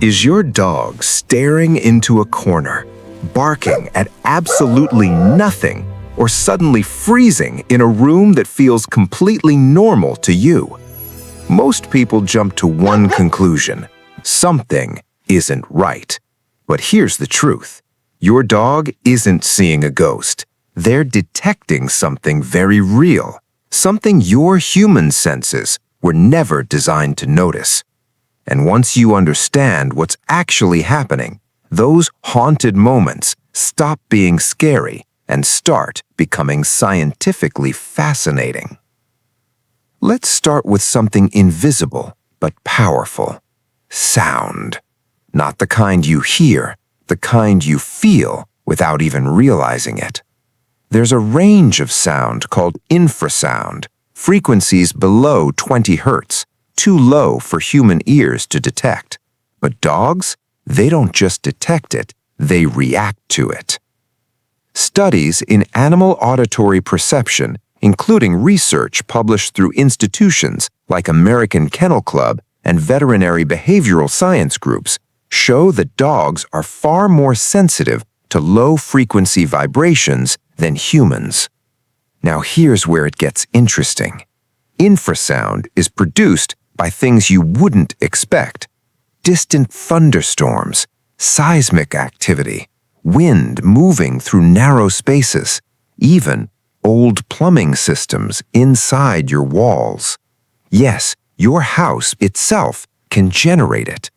Is your dog staring into a corner, barking at absolutely nothing, or suddenly freezing in a room that feels completely normal to you? Most people jump to one conclusion: something isn't right. But here's the truth. Your dog isn't seeing a ghost. They're detecting something very real, something your human senses were never designed to notice. And once you understand what's actually happening, those haunted moments stop being scary and start becoming scientifically fascinating. Let's start with something invisible but powerful: sound. Not the kind you hear, the kind you feel without even realizing it. There's a range of sound called infrasound, frequencies below 20 hertz, too low for human ears to detect. But dogs, they don't just detect it, they react to it. Studies in animal auditory perception, including research published through institutions like American Kennel Club and veterinary behavioral science groups, show that dogs are far more sensitive to low-frequency vibrations than humans. Now here's where it gets interesting. Infrasound is produced by things you wouldn't expect: distant thunderstorms, seismic activity, wind moving through narrow spaces, even old plumbing systems inside your walls. Yes, your house itself can generate it.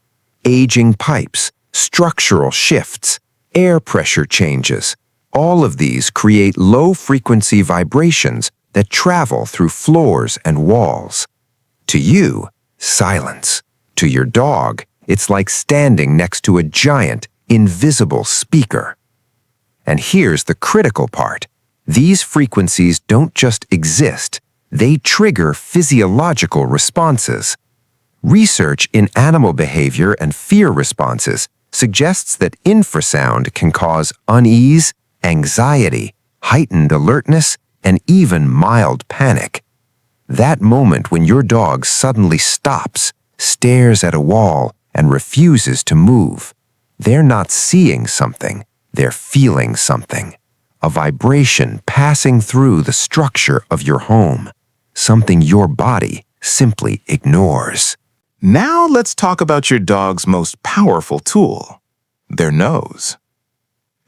Aging pipes, structural shifts, air pressure changes, all of these create low-frequency vibrations that travel through floors and walls. To you, silence. To your dog, it's like standing next to a giant, invisible speaker. And here's the critical part. These frequencies don't just exist, they trigger physiological responses. Research in animal behavior and fear responses suggests that infrasound can cause unease, anxiety, heightened alertness, and even mild panic. That moment when your dog suddenly stops, stares at a wall, and refuses to move, they're not seeing something, they're feeling something. A vibration passing through the structure of your home, something your body simply ignores. Now let's talk about your dog's most powerful tool: their nose.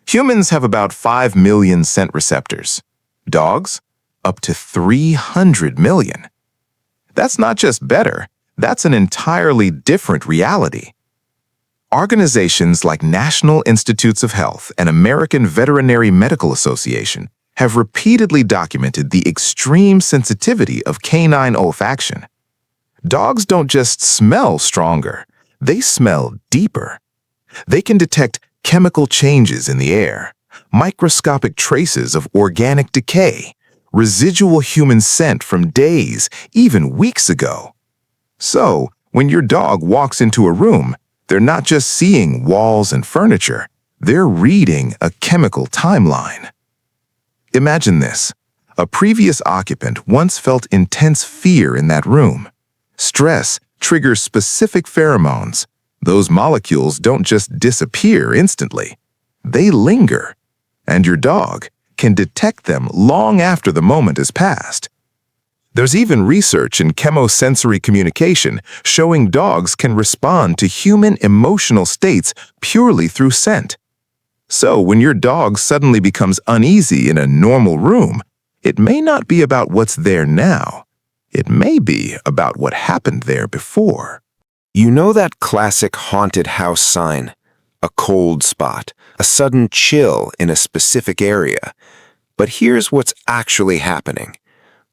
Humans have about 5 million scent receptors. Dogs, up to 300 million. That's not just better, that's an entirely different reality. Organizations like National Institutes of Health and American Veterinary Medical Association have repeatedly documented the extreme sensitivity of canine olfaction. Dogs don't just smell stronger, they smell deeper. They can detect chemical changes in the air, microscopic traces of organic decay, residual human scent from days, even weeks ago. So, when your dog walks into a room, they're not just seeing walls and furniture, they're reading a chemical timeline. Imagine this. A previous occupant once felt intense fear in that room. Stress triggers specific pheromones. Those molecules don't just disappear instantly. They linger, and your dog can detect them long after the moment has passed. There's even research in chemosensory communication showing dogs can respond to human emotional states purely through scent. So when your dog suddenly becomes uneasy in a normal room, it may not be about what's there now. It may be about what happened there before. You know that classic haunted house sign? A cold spot, a sudden chill in a specific area. But here's what's actually happening.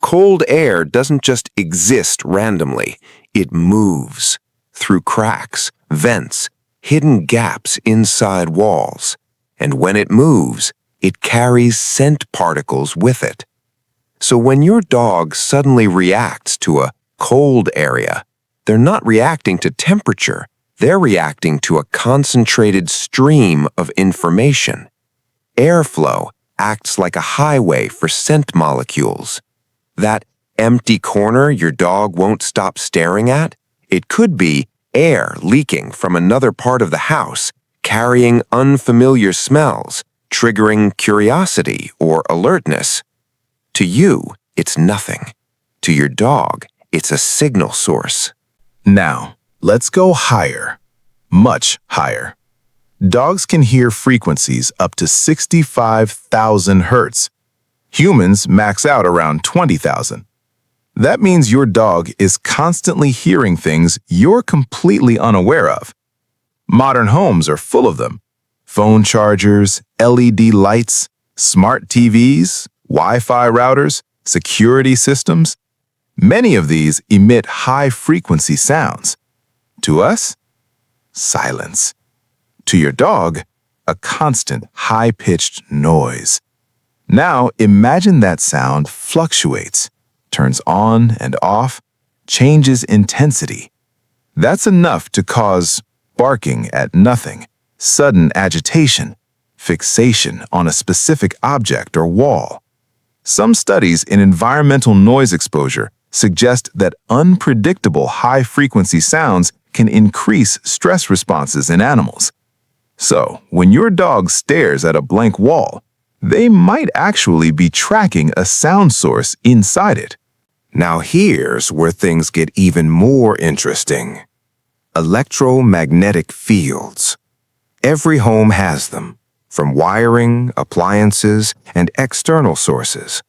Cold air doesn't just exist randomly. It moves through cracks, vents, hidden gaps inside walls. And when it moves, it carries scent particles with it. So when your dog suddenly reacts to a cold area, they're not reacting to temperature, they're reacting to a concentrated stream of information. Airflow acts like a highway for scent molecules. That empty corner your dog won't stop staring at, it could be air leaking from another part of the house, carrying unfamiliar smells, triggering curiosity or alertness. To you, it's nothing. To your dog, it's a signal source. Now, let's go higher, much higher. Dogs can hear frequencies up to 65,000 hertz. Humans max out around 20,000. That means your dog is constantly hearing things you're completely unaware of. Modern homes are full of them. Phone chargers, LED lights, smart TVs, Wi-Fi routers, security systems. Many of these emit high-frequency sounds. To us, silence. To your dog, a constant high-pitched noise. Now imagine that sound fluctuates, turns on and off, changes intensity. That's enough to cause barking at nothing, sudden agitation, fixation on a specific object or wall. Some studies in environmental noise exposure suggest that unpredictable high-frequency sounds can increase stress responses in animals. So, when your dog stares at a blank wall, they might actually be tracking a sound source inside it. Now here's where things get even more interesting. Electromagnetic fields. Every home has them, from wiring, appliances, and external sources.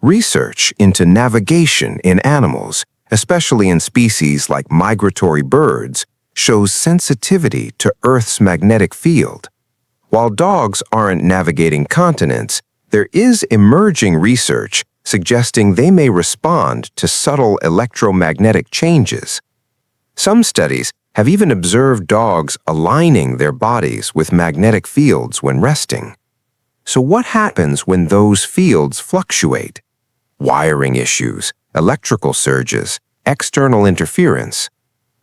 Research into navigation in animals, especially in species like migratory birds, shows sensitivity to Earth's magnetic field. While dogs aren't navigating continents, there is emerging research suggesting they may respond to subtle electromagnetic changes. Some studies have even observed dogs aligning their bodies with magnetic fields when resting. So what happens when those fields fluctuate? Wiring issues, electrical surges, external interference.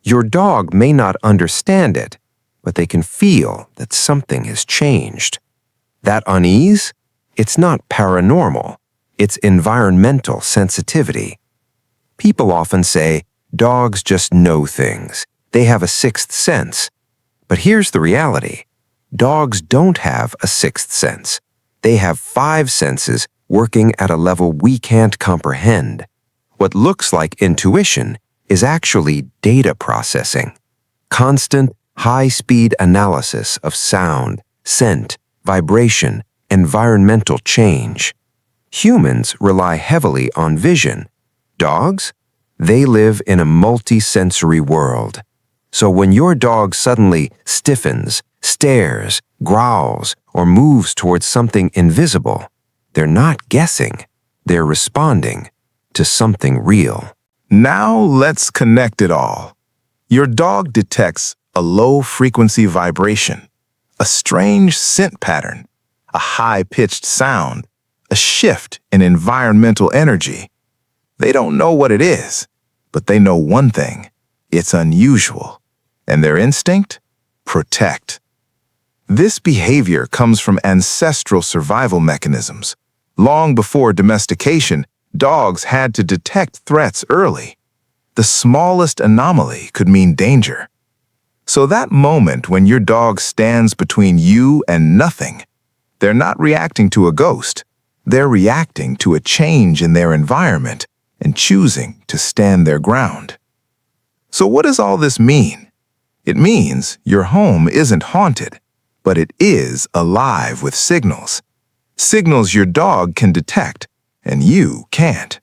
Your dog may not understand it, but they can feel that something has changed. That unease? It's not paranormal. It's environmental sensitivity. People often say, dogs just know things. They have a sixth sense. But here's the reality. Dogs don't have a sixth sense. They have 5 senses working at a level we can't comprehend. What looks like intuition is actually data processing. Constant, high-speed analysis of sound, scent, vibration, environmental change. Humans rely heavily on vision. Dogs? They live in a multi-sensory world. So when your dog suddenly stiffens, stares, growls, or moves towards something invisible, they're not guessing. They're responding to something real. Now let's connect it all. Your dog detects a low-frequency vibration, a strange scent pattern, a high-pitched sound, a shift in environmental energy. They don't know what it is, but they know one thing. It's unusual. And their instinct? Protect. This behavior comes from ancestral survival mechanisms. Long before domestication, dogs had to detect threats early. The smallest anomaly could mean danger. So that moment when your dog stands between you and nothing, they're not reacting to a ghost. They're reacting to a change in their environment and choosing to stand their ground. So what does all this mean? It means your home isn't haunted, but it is alive with signals. Signals your dog can detect and you can't.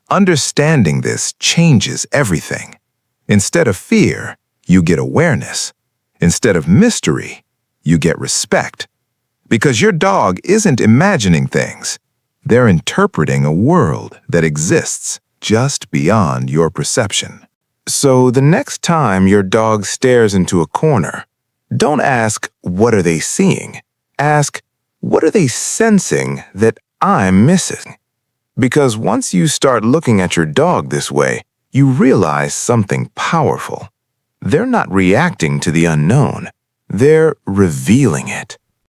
Understanding this changes everything. Instead of fear, you get awareness. Instead of mystery, you get respect. Because your dog isn't imagining things. They're interpreting a world that exists just beyond your perception. So the next time your dog stares into a corner, don't ask, what are they seeing? Ask, what are they sensing that I'm missing? Because once you start looking at your dog this way, you realize something powerful. They're not reacting to the unknown. They're revealing it.